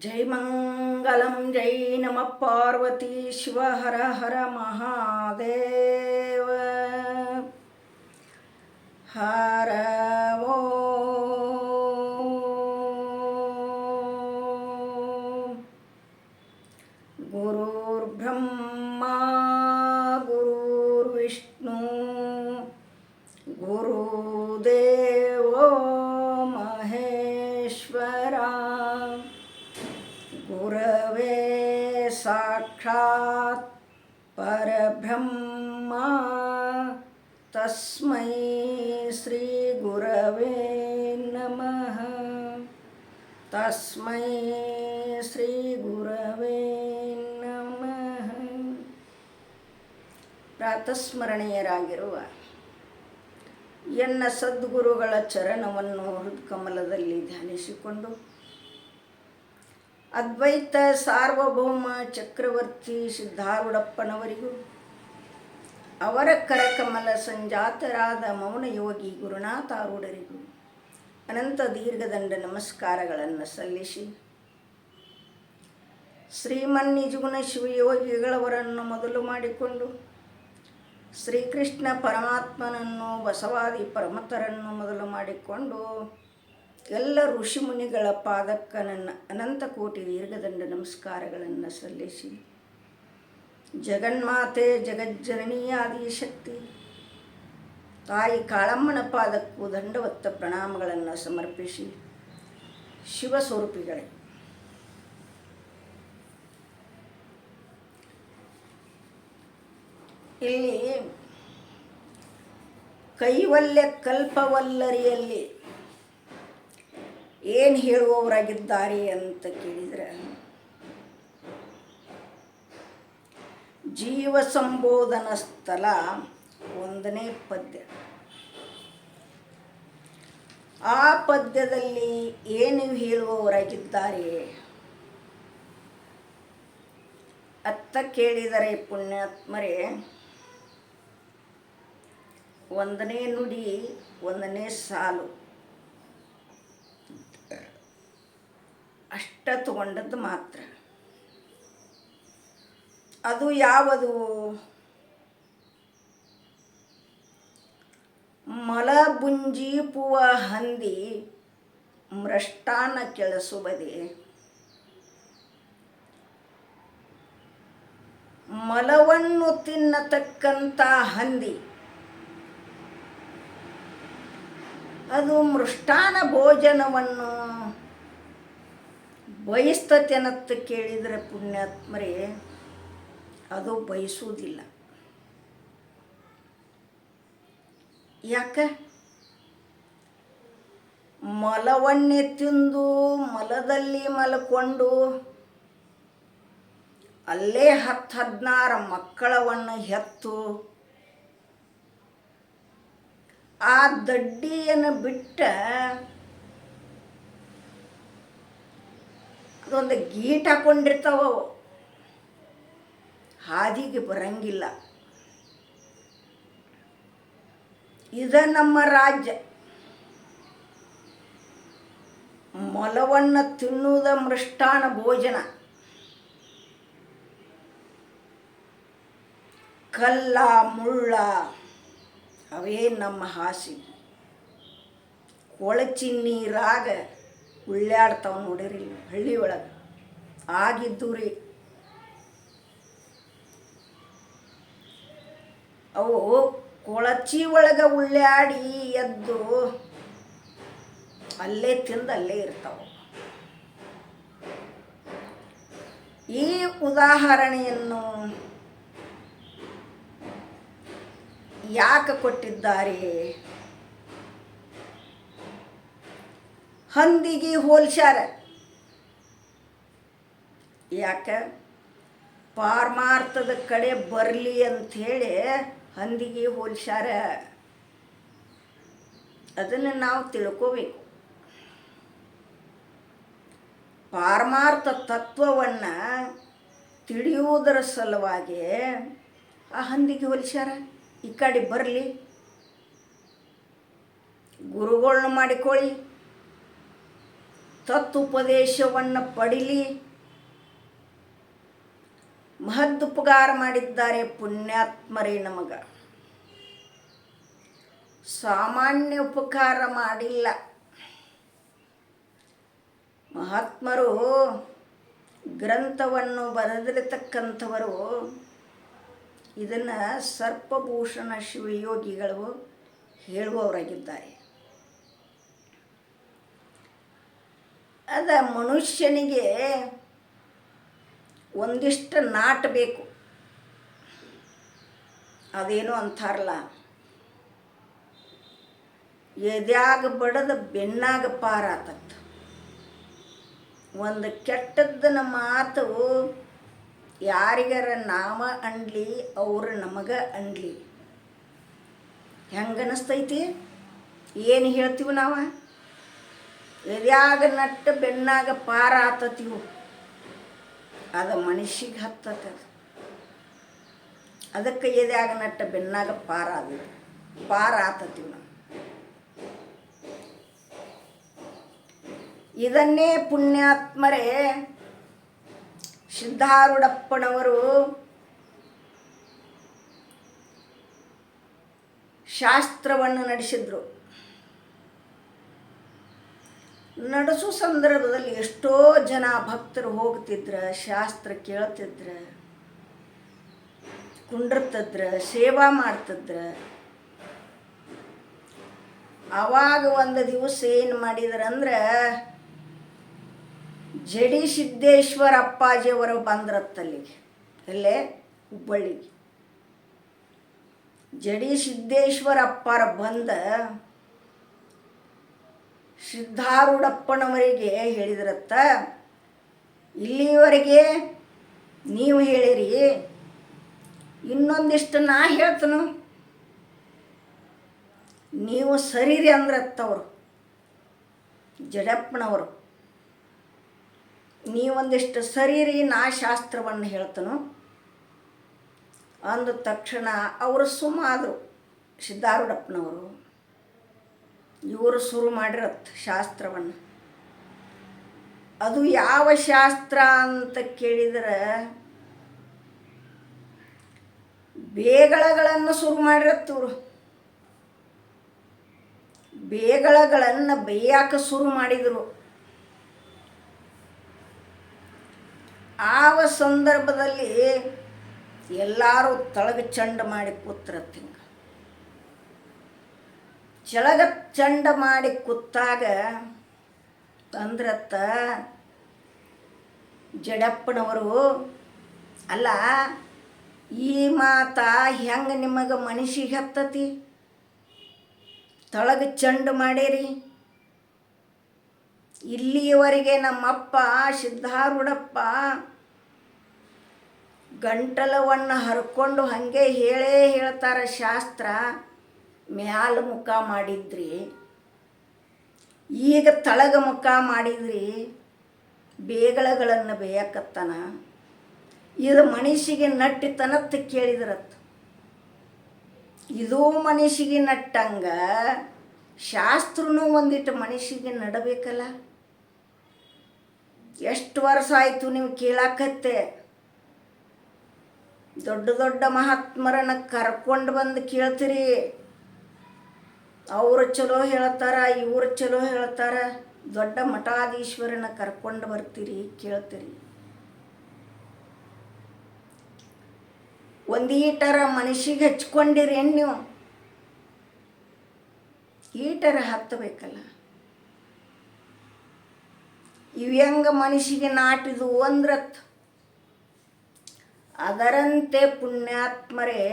जय मंगलम जय नमः पार्वती शिव हर हर महादेव हर वो गुरुर्ब्रह्मा गुरुर्विष्णु गुरुदेवो महेश्वरा गुरवे साक्षात् परब्रह्मा तस्मै श्री गुरवे नमः तस्मै श्री गुरवे नमः. ಪ್ರಾತಸ್ಮರಣೀಯರಾಗಿರುವ ಎನ್ನ ಸದ್ಗುರುಗಳ ಚರಣವನ್ನು ಹೃತ್ಕಮಲದಲ್ಲಿ ಧ್ಯಾನಿಸಿಕೊಂಡು ಅದ್ವೈತ ಸಾರ್ವಭೌಮ ಚಕ್ರವರ್ತಿ ಸಿದ್ಧಾರೂಢಪ್ಪನವರಿಗೂ ಅವರ ಕರಕಮಲ ಸಂಜಾತರಾದ ಮೌನಯೋಗಿ ಗುರುನಾಥಾರೂಢರಿಗೂ ಅನಂತ ದೀರ್ಘದಂಡ ನಮಸ್ಕಾರಗಳನ್ನು ಸಲ್ಲಿಸಿ ಶ್ರೀಮನ್ನಿಜುಗುಣ ಶಿವಯೋಗಿಗಳವರನ್ನು ಮೊದಲು ಮಾಡಿಕೊಂಡು ಶ್ರೀಕೃಷ್ಣ ಪರಮಾತ್ಮನನ್ನು ಬಸವಾದಿ ಪರಮತರನ್ನು ಮೊದಲು ಮಾಡಿಕೊಂಡು ಎಲ್ಲ ಋಷಿಮುನಿಗಳ ಪಾದಕ್ಕೆ ನನ್ನ ಅನಂತ ಕೋಟಿ ದೀರ್ಘದಂಡ ನಮಸ್ಕಾರಗಳನ್ನು ಸಲ್ಲಿಸಿ ಜಗನ್ಮಾತೆ ಜಗಜ್ಜನನೀ ಆದಿಶಕ್ತಿ ತಾಯಿ ಕಾಳಮ್ಮನ ಪಾದಕ್ಕೂ ದಂಡವತ್ತ ಪ್ರಣಾಮಗಳನ್ನು ಸಮರ್ಪಿಸಿ ಶಿವಸ್ವರೂಪಿಗಳೇ, ಇಲ್ಲಿ ಕೈವಲ್ಯ ಕಲ್ಪವಲ್ಲರಿಯಲ್ಲಿ ಏನು ಹೇಳುವವರಾಗಿದ್ದಾರೆ ಅಂತ ಕೇಳಿದರೆ, ಜೀವ ಸಂಬೋಧನ ಸ್ಥಳ 1ನೇ ಪದ್ಯ. ಆ ಪದ್ಯದಲ್ಲಿ ಏನು ಹೇಳುವವರಾಗಿದ್ದಾರೆ ಅತ್ತ ಕೇಳಿದರೆ ಪುಣ್ಯಾತ್ಮರೇ, 1ನೇ ನುಡಿ 1ನೇ ಸಾಲು ಅಷ್ಟ ತಗೊಂಡದ್ದು ಮಾತ್ರ. ಅದು ಯಾವುದು? ಮಲಬುಂಜೀಪುವ ಹಂದಿ ಮೃಷ್ಟಾನ ಕೆಳಸುಬದೆ, ಮಲವನ್ನು ತಿನ್ನತಕ್ಕಂಥ ಹಂದಿ ಅದು ಮೃಷ್ಟಾನ ಭೋಜನವನ್ನು ಬಯಸ್ತತೆನತ್ತ ಕೇಳಿದರೆ ಪುಣ್ಯಾತ್ಮರೇ, ಅದು ಬಯಸುವುದಿಲ್ಲ. ಯಾಕೆ? ಮಲವನ್ನೇ ತಿಂದು ಮಲದಲ್ಲಿ ಮಲ್ಕೊಂಡು ಅಲ್ಲೇ 10-16 ಮಕ್ಕಳವನ್ನು ಹೆತ್ತು ಆ ದಡ್ಡಿಯನ್ನು ಬಿಟ್ಟ ಅದೊಂದು ಗೀಟ್ ಹಾಕೊಂಡಿರ್ತಾವ, ಹಾದಿಗೆ ಬರಂಗಿಲ್ಲ. ಇದ ನಮ್ಮ ರಾಜ್ಯ. ಮೊಲವನ್ನು ತಿನ್ನುವುದ ಮೃಷ್ಟಾನ ಭೋಜನ. ಕಲ್ಲ ಮುಳ್ಳ ಅವೇ ನಮ್ಮ ಹಾಸಿಗೆ. ಕೊಳಚಿ ನೀರಾಗ ಉಳ್ಳಾಡ್ತಾವ ನೋಡಿರಿ ಹಳ್ಳಿ ಒಳಗೆ, ಆಗಿದ್ದು ರೀ ಅವು. ಕೊಳಚಿ ಒಳಗೆ ಉಳ್ಳಾಡಿ ಎದ್ದು ಅಲ್ಲೇ ತಿಂದು ಅಲ್ಲೇ ಇರ್ತಾವ. ಈ ಉದಾಹರಣೆಯನ್ನು ಯಾಕೆ ಕೊಟ್ಟಿದ್ದಾರೆ? ಹಂದಿಗೆ ಹೋಲ್ಸ್ಯಾರ. ಯಾಕೆ? ಪಾರಮಾರ್ಥದ ಕಡೆ ಬರಲಿ ಅಂಥೇಳಿ ಹಂದಿಗೆ ಹೋಲ್ಸ್ಯಾರ. ಅದನ್ನು ನಾವು ತಿಳ್ಕೋಬೇಕು. ಪಾರಮಾರ್ಥ ತತ್ವವನ್ನು ತಿಳಿಯುವುದರ ಸಲುವಾಗಿ ಆ ಹಂದಿಗೆ ಹೋಲಿಸ್ಯಾರ. ಈ ಕಡೆ ಬರಲಿ, ಗುರುಗಳನ್ನ ಮಾಡಿಕೊಳ್ಳಿ, ತತ್ವೋಪದೇಶವನ್ನು ಪಡಿಲಿ ಮಹದುಪಕಾರ ಮಾಡಿದ್ದಾರೆ ಪುಣ್ಯಾತ್ಮರೇ. ನಮಗ ಸಾಮಾನ್ಯ ಉಪಕಾರ ಮಾಡಿಲ್ಲ. ಮಹಾತ್ಮರು ಗ್ರಂಥವನ್ನು ಬರೆದಿರತಕ್ಕಂಥವರು ಇದನ್ನು ಸರ್ಪಭೂಷಣ ಶಿವಯೋಗಿಗಳು ಹೇಳುವವರಾಗಿದ್ದಾರೆ. ಅದ ಮನುಷ್ಯನಿಗೆ ಒಂದಿಷ್ಟು ನಾಟ ಬೇಕು. ಅದೇನು ಅಂತಾರಲ್ಲ, ಎದ್ಯಾಗ ಬಡದ ಬೆನ್ನಾಗ ಪಾರಾತತ್. ಒಂದು ಕೆಟ್ಟದ್ದನ ಮಾತು ಯಾರಿಗಾರ ನಾಮ ಅನ್ಲಿ ಅವ್ರು ನಮಗೆ ಅನ್ಲಿ ಹೆಂಗನಿಸ್ತೈತಿ? ಏನು ಹೇಳ್ತೀವಿ ನಾವು? ಎದ್ಯಾಗ ನಟ್ಟ ಬೆನ್ನಾಗ ಪಾರ ಆತತಿವು, ಅದು ಮನುಷ್ಯಗೆ ಹತ್ತದ. ಅದಕ್ಕೆ ಎದ್ಯಾಗ ನಟ್ಟ ಬೆನ್ನಾಗ ಪಾರ ಆತತಿವು ನಾವು. ಇದನ್ನೇ ಪುಣ್ಯಾತ್ಮರೇ ಸಿದ್ಧಾರೂಢಪ್ಪನವರು ಶಾಸ್ತ್ರವನ್ನು ನಡೆಸಿದ್ರು. ನಡೆಸೋ ಸಂದರ್ಭದಲ್ಲಿ ಎಷ್ಟೋ ಜನ ಭಕ್ತರು ಹೋಗ್ತಿದ್ರ, ಶಾಸ್ತ್ರ ಕೇಳ್ತಿದ್ರ, ಕುಂಡಿರ್ತಿದ್ರ, ಸೇವಾ ಮಾಡ್ತಿದ್ರ. ಆವಾಗ ಒಂದು ದಿವಸ ಏನು ಮಾಡಿದ್ರಂದ್ರೆ, ಜಡಿ ಸಿದ್ದೇಶ್ವರ ಅಪ್ಪಾಜಿಯವರು ಬಂದ್ರತ್ತಲ್ಲಿಗೆ, ಅಲ್ಲೇ ಹುಬ್ಬಳ್ಳಿಗೆ. ಜಡಿ ಸಿದ್ದೇಶ್ವರ ಅಪ್ಪಾರ ಬಂದ ಸಿದ್ಧಾರೂಢಪ್ಪನವರಿಗೆ ಹೇಳಿದ್ರತ್ತ, ಇಲ್ಲಿವರೆಗೆ ನೀವು ಹೇಳಿರಿ, ಇನ್ನೊಂದಿಷ್ಟು ನಾ ಹೇಳ್ತನು, ನೀವು ಸರಿರಿ ಅಂದ್ರತ್ತವರು ಜಡಪ್ಪನವರು. ನೀವೊಂದಿಷ್ಟು ಸರಿರಿ, ನಾ ಶಾಸ್ತ್ರವನ್ನು ಹೇಳ್ತನು ಅಂದ ತಕ್ಷಣ ಅವರು ಸುಮಾದರು. ಸಿದ್ಧಾರೂಢಪ್ಪನವರು ಇವರು ಶುರು ಮಾಡಿರತ್ತ ಶಾಸ್ತ್ರವನ್ನು. ಅದು ಯಾವ ಶಾಸ್ತ್ರ ಅಂತ ಕೇಳಿದರೆ, ಬೇಗಳಗಳನ್ನು ಶುರು ಮಾಡಿರತ್ತವರು. ಬೇಗಳಗಳನ್ನು ಬೇಯಾಕ ಶುರು ಮಾಡಿದರು. ಆವ ಸಂದರ್ಭದಲ್ಲಿ ಎಲ್ಲರೂ ತಳಗ ಚಂಡ ಮಾಡಿ ಕೂತ್ರತ್ತ. ಹಿಂಗ ಕೆಳಗ ಚಂಡ ಮಾಡಿ ಕೂತಾಗ ಅಂದ್ರತ್ತ ಜಡಪ್ಪನವರು, ಅಲ್ಲ ಈ ಮಾತ ಹೆಂಗೆ ನಿಮಗೆ ಮನಸ್ಸಿಗೆ ಹತ್ತತಿ? ತಳಗ ಚಂಡ ಮಾಡೀರಿ. ಇಲ್ಲಿಯವರೆಗೆ ನಮ್ಮಪ್ಪ ಸಿದ್ಧಾರೂಢಪ್ಪ ಗಂಟಲವನ್ನು ಹರ್ಕೊಂಡು ಹಾಗೆ ಹೇಳ್ತಾರೆ ಶಾಸ್ತ್ರ, ಮ್ಯಾಲ ಮುಖ ಮಾಡಿದ್ರಿ, ಈಗ ತಳಗ ಮುಖ ಮಾಡಿದ್ರಿ, ಬೇಗಳಗಳನ್ನು ಬೇಯಕತ್ತಾನ, ಇದು ಮನುಷ್ಯಗೆ ನಟ್ಟಿತನತ್ತ ಕೇಳಿದ್ರತ್ತ. ಇದು ಮನುಷ್ಯಗೆ ನಟ್ಟಂಗ ಶಾಸ್ತ್ರನೂ ಒಂದಿಟ್ಟು ಮನುಷ್ಯಗೆ ನಡಬೇಕಲ್ಲ. ಎಷ್ಟು ವರ್ಷ ಆಯಿತು ನೀವು ಕೇಳಾಕತ್ತೆ? ದೊಡ್ಡ ದೊಡ್ಡ ಮಹಾತ್ಮರನ್ನ ಕರ್ಕೊಂಡು ಬಂದು ಕೇಳ್ತೀರಿ, ಅವರು ಚಲೋ ಹೇಳ್ತಾರ, ಇವರು ಚಲೋ ಹೇಳ್ತಾರ. ದೊಡ್ಡ ಮಠಾಧೀಶ್ವರನ ಕರ್ಕೊಂಡು ಬರ್ತೀರಿ, ಕೇಳ್ತೀರಿ. ಒಂದೀಟರ ಮನುಷ್ಯಗೆ ಹಚ್ಕೊಂಡಿರೇನು ನೀವು? ಈಟರ ಹತ್ತಬೇಕಲ್ಲ. ಇವ್ಯಂಗ ಮನುಷ್ಯಗೆ ನಾಟಿದು ಅಂದ್ರತ್. ಅದರಂತೆ ಪುಣ್ಯಾತ್ಮರೇ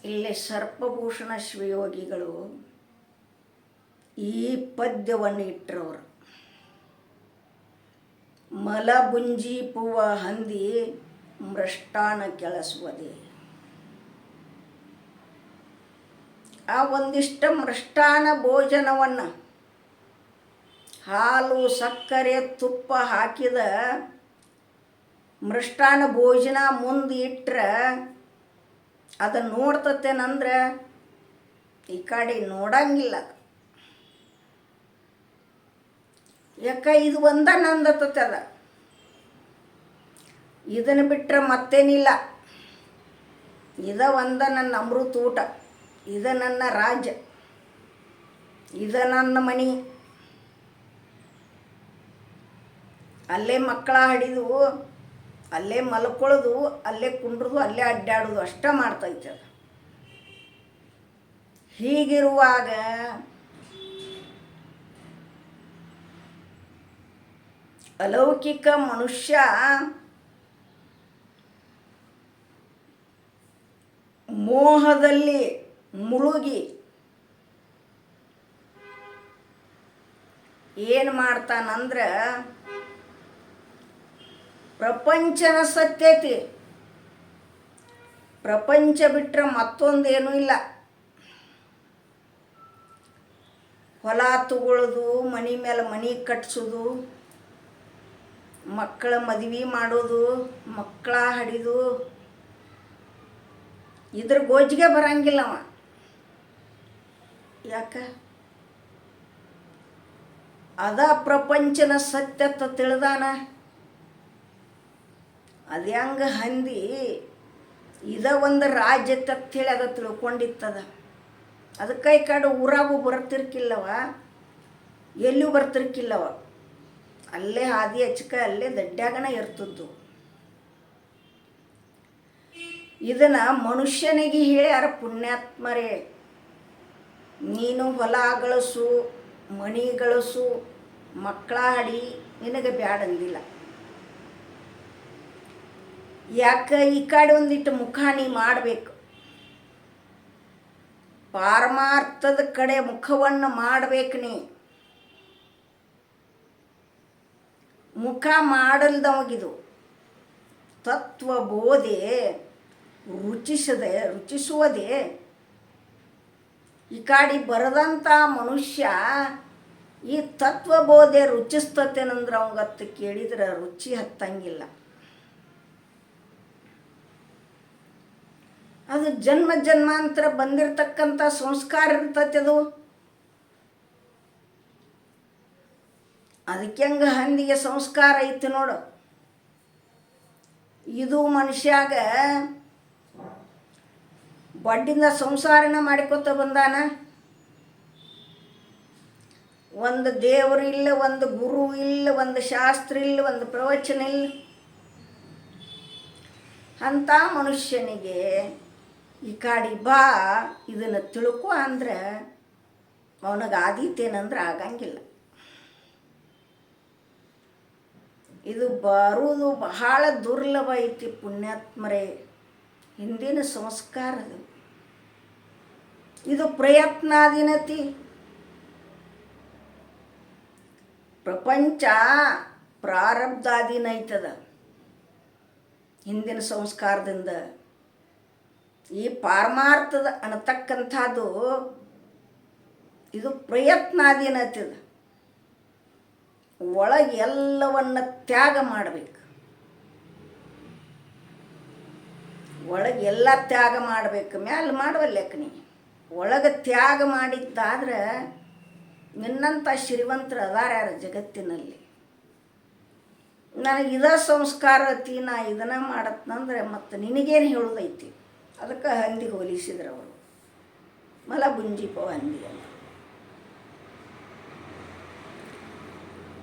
ಇಲ್ಲಿ ಸರ್ಪಭೂಷಣ ಶಿವಯೋಗಿಗಳು ಈ ಪದ್ಯವನ್ನು ಇಟ್ಟರವರು. ಮಲಬುಂಜೀಪುವ ಹಂದಿ ಮೃಷ್ಟಾನ ಕೆಳಸುವುದೇ. ಆ ಒಂದಿಷ್ಟ ಮೃಷ್ಟಾನ ಭೋಜನವನ್ನು ಹಾಲು ಸಕ್ಕರೆ ತುಪ್ಪ ಹಾಕಿದ ಮೃಷ್ಟಾನ ಭೋಜನ ಮುಂದೆ ಇಟ್ಟರೆ ಅದನ್ನು ನೋಡ್ತತೇನಂದ್ರೆ ಈ ಕಡೆ ನೋಡಂಗಿಲ್ಲ. ಯಾಕ ಇದು ಒಂದ ನಂದತತೆ ಅದ. ಇದನ್ನು ಬಿಟ್ಟರೆ ಮತ್ತೇನಿಲ್ಲ. ಇದ ಒಂದ ನನ್ನ ಅಮೃತ ಊಟ, ಇದ ನನ್ನ ರಾಜ್ಯ, ಇದ ನನ್ನ ಮನೆ. ಅಲ್ಲೇ ಮಕ್ಕಳ ಹಿಡಿದು ಅಲ್ಲೇ ಮಲ್ಕೊಳ್ಳೋದು, ಅಲ್ಲೇ ಕುಂಡ್ರದು, ಅಲ್ಲೇ ಅಡ್ಡಾಡೋದು ಅಷ್ಟ ಮಾಡ್ತೈತೆ ಅದು. ಹೀಗಿರುವಾಗ ಅಲೌಕಿಕ ಮನುಷ್ಯ ಮೋಹದಲ್ಲಿ ಮುಳುಗಿ ಏನು ಮಾಡ್ತಾನಂದ್ರೆ ಪ್ರಪಂಚನ ಸತ್ಯತೆ, ಪ್ರಪಂಚ ಬಿಟ್ಟರೆ ಮತ್ತೊಂದೇನೂ ಇಲ್ಲ. ಹೊಲ ತಗೊಳ್ಳೋದು, ಮನೆ ಮೇಲೆ ಮನೆ ಕಟ್ಸೋದು, ಮಕ್ಕಳ ಮದುವೆ ಮಾಡೋದು, ಮಕ್ಕಳ ಹಡಿದು, ಇದ್ರ ಗೋಜಿಗೆ ಬರಂಗಿಲ್ಲವ. ಯಾಕೆ? ಅದ ಪ್ರಪಂಚನ ಸತ್ಯತ ತಿಳಿದಾನ. ಅದ್ಯಾಂಗ ಹಂದಿ ಇದ ಒಂದು ರಾಜ್ಯ ತತ್ತೇಳಿ ಅದ ತಿಳ್ಕೊಂಡಿತ್ತದ. ಅದಕ್ಕೆ ಈ ಕಡೆ ಊರಾಗೂ ಬರ್ತಿರ್ಕಿಲ್ಲವ, ಎಲ್ಲೂ ಬರ್ತಿರ್ಕಿಲ್ಲವ. ಅಲ್ಲೇ ಹಾದಿ ಹಚ್ಕ ಅಲ್ಲೇ ದಡ್ಡ್ಯಾಗನ ಇರ್ತದ್ದು. ಇದನ್ನು ಮನುಷ್ಯನಿಗೆ ಹೇಳ್ಯಾರ ಪುಣ್ಯಾತ್ಮರೇ, ನೀನು ಹೊಲ ಗಳಿಸು, ಮಣಿ ಗಳಿಸು, ಮಕ್ಕಳ ಹಡಿ, ನಿನಗೆ ಬ್ಯಾಡಂದಿಲ್ಲ. ಯಾಕೆ? ಈ ಕಡೆ ಒಂದಿಟ್ಟು ಮುಖ ನೀ ಮಾಡಬೇಕು, ಪಾರಮಾರ್ಥದ ಕಡೆ ಮುಖವನ್ನು ಮಾಡಬೇಕು. ನೀ ಮುಖ ಮಾಡಲ್ದವಗಿದು ತತ್ವಬೋಧೆ ರುಚಿಸುವುದೇ. ಈ ಕಾಡಿ ಬರದಂಥ ಮನುಷ್ಯ ಈ ತತ್ವಬೋಧೆ ರುಚಿಸ್ತತೇನಂದ್ರೆ ಅವಂಗತ್ತು ಕೇಳಿದ್ರೆ ರುಚಿ ಹತ್ತಂಗಿಲ್ಲ. ಅದು ಜನ್ಮ ಜನ್ಮಾಂತರ ಬಂದಿರತಕ್ಕಂಥ ಸಂಸ್ಕಾರ ಇರ್ತೈತೆ ಅದು. ಅದಕ್ಕೆ ಹಂಗೆ ಹಂದಿಗೆ ಸಂಸ್ಕಾರ ಐತಿ ನೋಡು. ಇದು ಮನುಷ್ಯಾಗ ಬಡ್ಡಿಂದ ಸಂಸಾರನ ಮಾಡಿಕೊತ ಬಂದಾನ. ಒಂದು ದೇವರು ಇಲ್ಲ, ಒಂದು ಗುರು ಇಲ್ಲ, ಒಂದು ಶಾಸ್ತ್ರ ಇಲ್ಲ, ಒಂದು ಪ್ರವಚನ ಇಲ್ಲ. ಅಂಥ ಮನುಷ್ಯನಿಗೆ ಈ ಕಾಡಿ ಬಾ ಇದನ್ನು ತಿಳ್ಕೊ ಅಂದ್ರೆ ಅವನಿಗೆ ಆದೀತೇನಂದ್ರೆ ಆಗಂಗಿಲ್ಲ. ಇದು ಬರುವುದು ಬಹಳ ದುರ್ಲಭ ಐತಿ ಪುಣ್ಯಾತ್ಮರೇ. ಹಿಂದಿನ ಸಂಸ್ಕಾರದು ಇದು ಪ್ರಯತ್ನಾಧೀನತಿ. ಪ್ರಪಂಚ ಪ್ರಾರಬ್ಧಾಧೀನ ಐತದ ಹಿಂದಿನ ಸಂಸ್ಕಾರದಿಂದ. ಈ ಪಾರಮಾರ್ಥದ ಅನ್ನತಕ್ಕಂಥದ್ದು ಇದು ಪ್ರಯತ್ನಾಧೀನತಿದ. ಒಳಗೆ ಎಲ್ಲವನ್ನ ತ್ಯಾಗ ಮಾಡಬೇಕು. ಒಳಗೆ ಎಲ್ಲ ತ್ಯಾಗ ಮಾಡಬೇಕು. ಮ್ಯಾಲೆ ಮಾಡುವಲ್ಲೆಕ್ಕ ನೀ ಒಳಗೆ ತ್ಯಾಗ ಮಾಡಿದ್ದಾದ್ರೆ ನಿನ್ನಂಥ ಶ್ರೀಮಂತರು ಅದಾರ ಯಾರು ಜಗತ್ತಿನಲ್ಲಿ? ನನಗೆ ಇದ ಸಂಸ್ಕಾರ ಐತಿ, ನಾ ಇದನ್ನು ಮಾಡತ್ನಂದ್ರೆ ಮತ್ತು ನಿನಗೇನು ಹೇಳೋದೈತಿ? ಅದಕ್ಕೆ ಹಂದಿ ಹೋಲಿಸಿದ್ರು ಅವರು. ಮಲ ಬುಂಜಿಪೋ ಹಂದಿ ಅಂತ.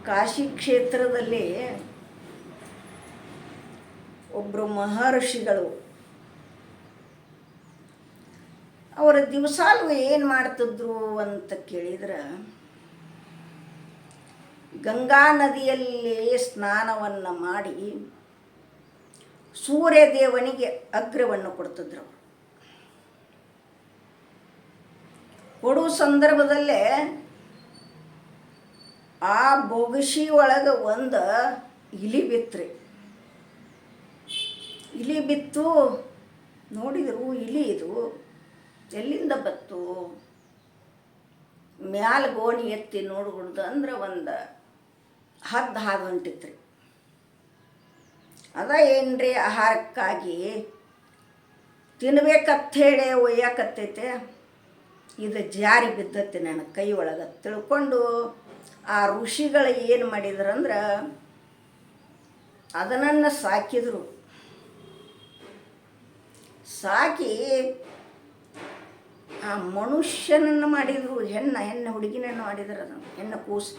ಕಾಶಿ ಕ್ಷೇತ್ರದಲ್ಲಿ ಒಬ್ಬರು ಮಹರ್ಷಿಗಳು ಅವರ ದಿವಸಾಲು ಏನು ಮಾಡ್ತಿದ್ರು ಅಂತ ಕೇಳಿದ್ರೆ, ಗಂಗಾ ನದಿಯಲ್ಲಿ ಸ್ನಾನವನ್ನು ಮಾಡಿ ಸೂರ್ಯದೇವನಿಗೆ ಅಗ್ರವನ್ನು ಕೊಡ್ತಿದ್ರು. ಕೊಡೋ ಸಂದರ್ಭದಲ್ಲೇ ಆ ಬೊಗಶಿ ಒಳಗೆ ಒಂದು ಇಲಿ ಬಿತ್ರಿ. ಇಲಿ ಬಿತ್ತು. ನೋಡಿದ್ರು ಇಲಿ ಇದು ಎಲ್ಲಿಂದ ಬತ್ತು? ಮ್ಯಾಲ ಗೋಣಿ ಎತ್ತಿ ನೋಡ್ಬಿಡ್ದು ಅಂದ್ರೆ ಒಂದು ಹದ್ದು ಹಾದು ಹೊಂಟಿತ್ರಿ. ಅದ ಏನ್ರಿ ಆಹಾರಕ್ಕಾಗಿ ತಿನ್ಬೇಕಂಥೇಳಿ ಒಯ್ಯಾಕತ್ತೈತೆ. ಇದು ಜಾರಿ ಬಿದ್ದತ್ತೆ ನನ್ನ ಕೈ ಒಳಗೆ ತಿಳ್ಕೊಂಡು ಆ ಋಷಿಗಳು ಏನು ಮಾಡಿದ್ರಂದ್ರೆ ಅದನ್ನು ಸಾಕಿದರು. ಸಾಕಿ ಆ ಮನುಷ್ಯನನ್ನು ಮಾಡಿದರು. ಹೆಣ್ಣು ಹುಡುಗಿನನ್ನು ಮಾಡಿದ್ರು. ಅದನ್ನು ಹೆಣ್ಣು ಕೂಸು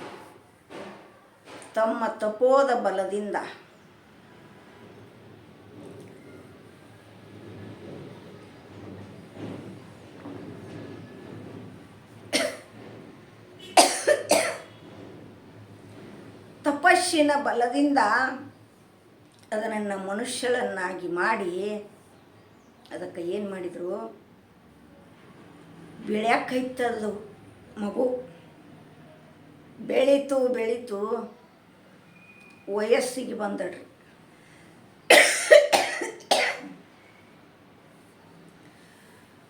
ತಮ್ಮ ತಪೋದ ಬಲದಿಂದ ತಪಸ್ಸಿನ ಬಲದಿಂದ ಅದನ್ನು ಮನುಷ್ಯಳನ್ನಾಗಿ ಮಾಡಿ ಅದಕ್ಕೆ ಏನು ಮಾಡಿದರು, ಬೆಳೆಯಕ್ಕೈತದು ಮಗು. ಬೆಳೀತು ವಯಸ್ಸಿಗೆ ಬಂದಡ್ರಿ.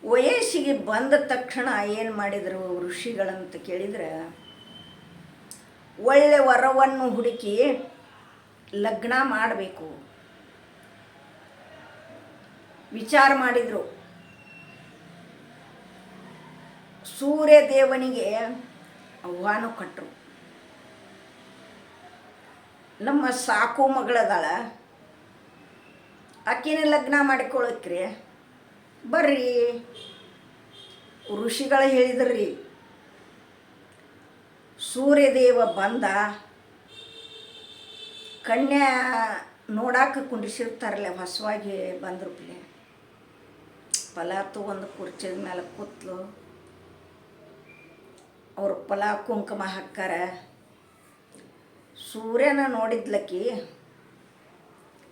ವಯಸ್ಸಿಗೆ ಬಂದ ತಕ್ಷಣ ಏನು ಮಾಡಿದರು ಋಷಿಗಳಂತ ಕೇಳಿದ್ರೆ, ಒಳ್ಳೆ ವರವನ್ನು ಹುಡುಕಿ ಲಗ್ನ ಮಾಡಬೇಕು ವಿಚಾರ ಮಾಡಿದರು. ಸೂರ್ಯದೇವನಿಗೆ ಆಹ್ವಾನ ಕೊಟ್ಟರು. ನಮ್ಮ ಸಾಕು ಮಗಳದಾಳ, ಆಕಿನ ಲಗ್ನ ಮಾಡಿಕೊಳ್ಳಕ್ರಿ ಬರ್ರಿ. ಋಷಿಗಳು ಹೇಳಿದ್ರಿ. ಸೂರ್ಯದೇವ ಬಂದ, ಕನ್ಯಾ ನೋಡಾಕ ಕುಂಡಿಸಿರ್ತಾರಲ್ಲ, ಹೊಸವಾಗಿ ಬಂದ್ರು ಫಲ ಒಂದು ಕುರ್ಚಿದ ಮೇಲೆ ಕೂತ್ಲು. ಅವ್ರ ಫಲ ಕುಂಕುಮ ಹಾಕ್ಕಾರ. ಸೂರ್ಯನ ನೋಡಿದ್ಲಕ್ಕಿ,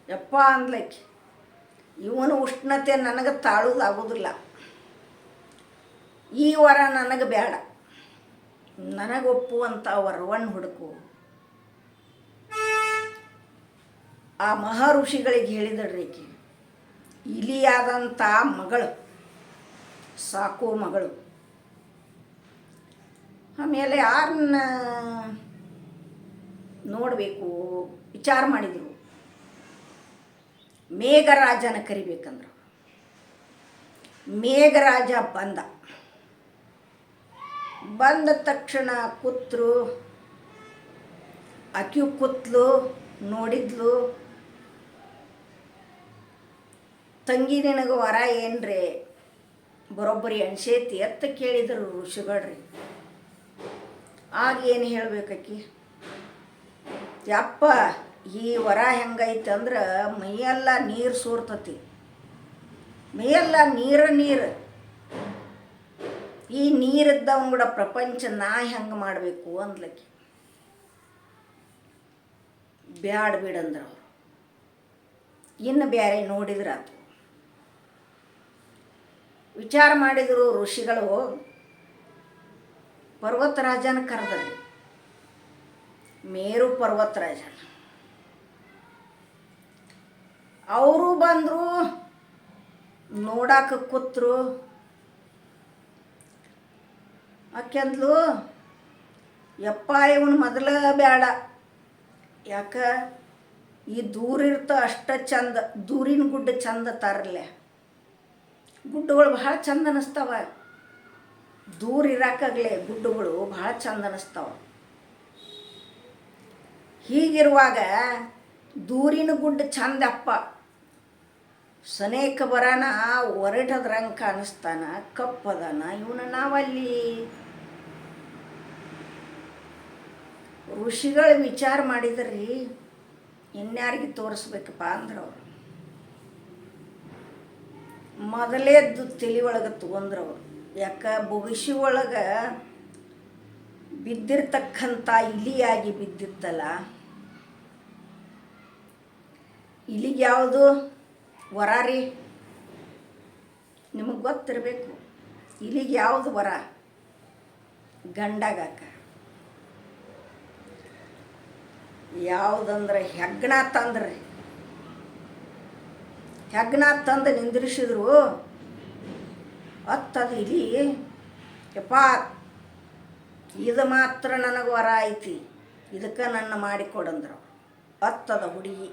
ಯಪ್ಪ ಅಂದ್ಲಕ್ಕಿ, ಇವನು ಉಷ್ಣತೆ ನನಗೆ ತಾಳೋದಾಗೋದಿಲ್ಲ, ಈ ವರ ನನಗೆ ಬೇಡ, ನನಗೊಪ್ಪುವಂಥ ವರವನ್ನು ಹುಡುಕು. ಆ ಮಹರ್ಷಿಗಳಿಗೆ ಹೇಳಿದಳ್ರಿ ಆಕೆ, ಇಲಿಯಾದಂಥ ಮಗಳು, ಸಾಕು ಮಗಳು. ಆಮೇಲೆ ಯಾರನ್ನ ನೋಡಬೇಕು ವಿಚಾರ ಮಾಡಿದರು. ಮೇಘರಾಜನ ಕರಿಬೇಕಂದ್ರು. ಮೇಘರಾಜ ಬಂದ ತಕ್ಷಣ ಕೂತ್ರು. ಆಕೆ ಕೂತ್ಲು, ನೋಡಿದ್ಲು. ತಂಗಿ ನಿನಗೆ ವರ ಏನ್ರಿ ಬರೋಬ್ಬರಿ ಅನ್ಸೇತಿ ಅಂತ ಕೇಳಿದರು ಋಷಿಗಳ್ರಿ. ಆಗ ಏನು ಹೇಳ್ಬೇಕಿ, ಯಪ್ಪ ಈ ವರ ಹೆಂಗೈತೆ ಅಂದ್ರೆ ಮೈಯೆಲ್ಲ ನೀರು ಸೋರ್ತತಿ, ಮೈಯೆಲ್ಲ ನೀರು. ಈ ನೀರಿದ್ದವನ್ ಕೂಡ ಪ್ರಪಂಚ ನಾ ಹೆಂಗೆ ಮಾಡಬೇಕು ಅಂದ್ಲಕ್ಕಿ. ಬ್ಯಾಡ ಬಿಡಂದ್ರೆ ಅವರು ಇನ್ನು ಬೇರೆ ನೋಡಿದ್ರಾತು. ವಿಚಾರ ಮಾಡಿದರು ಋಷಿಗಳು. ಪರ್ವತರಾಜನ ಕರೆದ್ರಿ, ಮೇರು ಪರ್ವತರಾಜನ. ಅವರು ಬಂದರು, ನೋಡಾಕ ಕೂತ್ರು. ಆಕೆಂದ್ಲು, ಯಪ್ಪ ಇವನು ಮೊದಲ ಬೇಡ, ಯಾಕ ಈ ದೂರಿರ್ತ ಅಷ್ಟ ಚಂದ, ದೂರಿನ ಗುಡ್ಡ ಚಂದ ತಾರಲ್ಲೇ. ಗುಡ್ಡಗಳು ಭಾಳ ಚಂದ ಅನ್ನಿಸ್ತಾವ, ದೂರ ಇರಾಕಾಗಲೇ ಗುಡ್ಡಗಳು ಭಾಳ ಚಂದ ಅನ್ನಿಸ್ತಾವ. ಹೀಗಿರುವಾಗ ದೂರಿನ ಗುಡ್ಡ ಚಂದಪ್ಪ, ಸನೇಕ ಬರಾನ ಒರಟದ ರಂಗ ಕಾಣಿಸ್ತಾನ, ಕಪ್ಪದಾನ, ಇವನ ನಾವಲ್ಲಿ. ಋಷಿಗಳು ವಿಚಾರ ಮಾಡಿದ್ರಿ, ಇನ್ಯಾರಿಗೆ ತೋರಿಸ್ಬೇಕಪ್ಪ ಅಂದ್ರೆ ಅವರು ಮೊದಲೇದ್ದು ತಲೆ ಒಳಗೆ ತೊಗೊಂಡ್ರವ್ರು. ಯಾಕೆ ಬೊಗಸಿ ಒಳಗೆ ಬಿದ್ದಿರ್ತಕ್ಕಂಥ ಇಲಿಯಾಗಿ ಬಿದ್ದಿತ್ತಲ್ಲ, ಇಲಿಗೆ ಯಾವುದು ವರ ರೀ ನಿಮಗೆ ಗೊತ್ತಿರಬೇಕು. ಇಲಿಗೆ ಯಾವುದು ವರ? ಗಂಡಾಗಾಕ. ಯಾವುದಂದ್ರೆ ಹೆಗ್ಗಣ ತಂದ್ರಿ. ಹೆಗ್ಗಣ ತಂದು ನಿಂದ್ರಿಸಿದ್ರು. ಅತ್ತದು ಇಲಿ, ಯಪ್ಪ ಇದು ಮಾತ್ರ ನನಗೆ ವರ ಐತಿ, ಇದಕ್ಕೆ ನನ್ನ ಮಾಡಿಕೊಡಂದ್ರು. ಅತ್ತದ ಹುಡುಗಿ,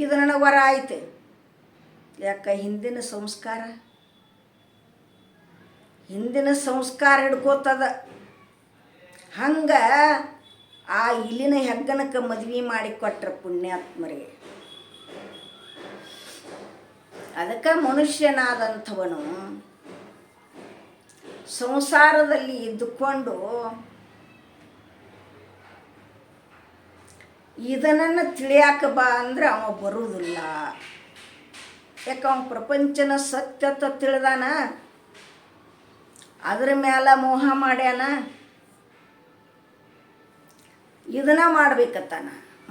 ಇದು ನನಗೆ ವರ ಐತೆ. ಯಾಕೆ ಹಿಂದಿನ ಸಂಸ್ಕಾರ ಹಿಡ್ಕೋತದ. ಹಂಗೆ ಆ ಇಲ್ಲಿನ ಹೆಗ್ಗನಕ್ಕೆ ಮದ್ವೆ ಮಾಡಿ ಕೊಟ್ರ ಪುಣ್ಯಾತ್ಮರಿಗೆ. ಅದಕ್ಕೆ ಮನುಷ್ಯನಾದಂಥವನು ಸಂಸಾರದಲ್ಲಿ ಇದ್ದುಕೊಂಡು ಇದನ್ನು ತಿಳಿಯಾಕ ಬಾ ಅಂದ್ರೆ ಅವ ಬರುವುದಿಲ್ಲ. ಯಾಕೆ ಅವನ ಪ್ರಪಂಚನ ಸತ್ಯತ ತಿಳಿದಾನ, ಅದ್ರ ಮೇಲೆ ಮೋಹ ಮಾಡ್ಯಾನ, ಇದನ್ನ ಮಾಡ್ಬೇಕತ್ತಾನ.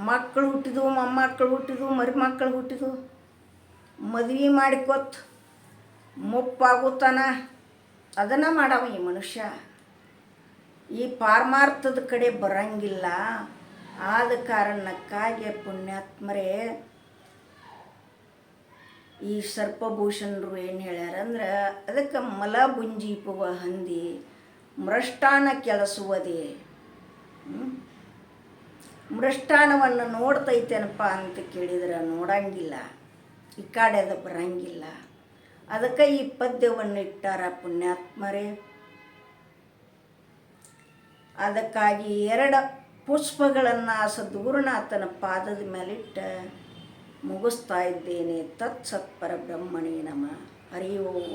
ಮಕ್ಕಳು ಹುಟ್ಟಿದು, ಮೊಮ್ಮಕ್ಕಳು ಹುಟ್ಟಿದು, ಮರಿಮಕ್ಕಳು ಹುಟ್ಟಿದು, ಮದ್ವೆ ಮಾಡಿಕೊತ್ ಮುಪ್ಪಾಗುತ್ತಾನ, ಅದನ್ನು ಮಾಡವ ಈ ಮನುಷ್ಯ. ಈ ಪಾರಮಾರ್ಥದ ಕಡೆ ಬರಂಗಿಲ್ಲ. ಆದ ಕಾರಣಕ್ಕಾಗಿ ಪುಣ್ಯಾತ್ಮರೇ ಈ ಸರ್ಪಭೂಷಣರು ಏನು ಹೇಳ್ಯಾರಂದ್ರೆ, ಅದಕ್ಕೆ ಮಲ ಬುಂಜೀಪುವ ಹಂದಿ ಮೃಷ್ಟಾನ ಕೆಲಸುವುದೇ. ಮೃಷ್ಟಾನವನ್ನು ನೋಡ್ತೈತೇನಪ್ಪ ಅಂತ ಕೇಳಿದ್ರೆ ನೋಡಂಗಿಲ್ಲ, ಈ ಕಡೆ ಅದು ಬರಂಗಿಲ್ಲ. ಅದಕ್ಕೆ ಈ ಪದ್ಯವನ್ನು ಇಟ್ಟಾರ ಪುಣ್ಯಾತ್ಮರೇ. ಅದಕ್ಕಾಗಿ 2 ಪುಷ್ಪಗಳನ್ನು ಸದ್ಗುರುನಾಥನ ಪಾದದ ಮೇಲಿಟ್ಟು ಮುಗಿಸ್ತಾ ಇದ್ದೇನೆ. ತತ್ಸತ್ಪರ ಬ್ರಹ್ಮಣೇ ನಮಃ. ಹರಿ ಓಂ.